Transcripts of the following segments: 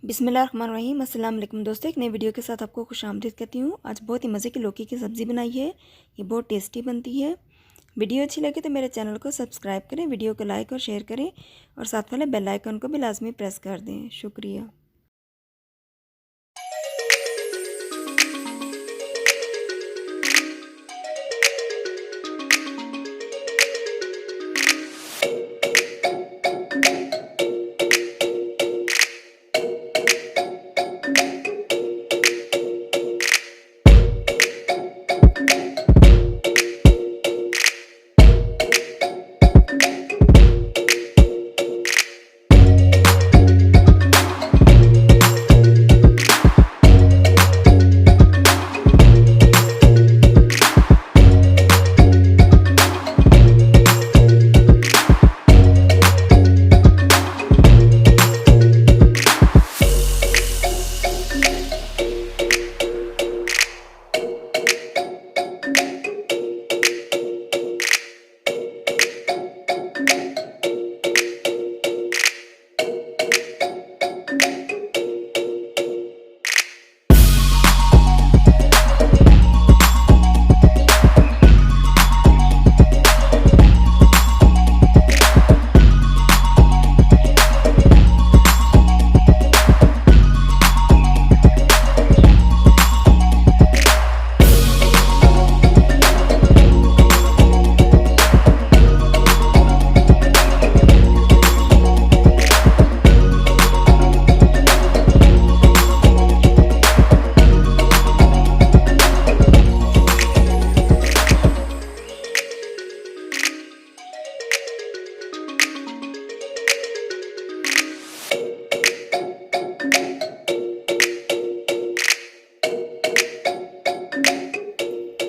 बिस्मिल्लाहिर्रहमानिर्रहीम। अस्सलाम वालेकुम दोस्तों, एक नई वीडियो के साथ आपको खुशामदीद कहती हूँ। आज बहुत ही मज़े की लौकी की सब्ज़ी बनाई है। ये बहुत टेस्टी बनती है। वीडियो अच्छी लगे तो मेरे चैनल को सब्सक्राइब करें, वीडियो को लाइक और शेयर करें और साथ वाले बेल आइकन को भी लाजमी प्रेस कर दें। शुक्रिया।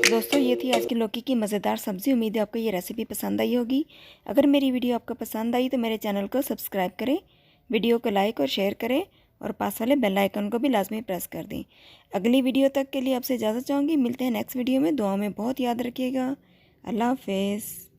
दोस्तों, ये थी आज की लौकी की मज़ेदार सब्ज़ी। उम्मीद है आपको ये रेसिपी पसंद आई होगी। अगर मेरी वीडियो आपको पसंद आई तो मेरे चैनल को सब्सक्राइब करें, वीडियो को लाइक और शेयर करें और पास वाले बेल आइकन को भी लाजमी प्रेस कर दें। अगली वीडियो तक के लिए आपसे इजाज़त चाहूँगी। मिलते हैं नेक्स्ट वीडियो में। दुआ में बहुत याद रखिएगा। अल्लाह हाफ़िज़।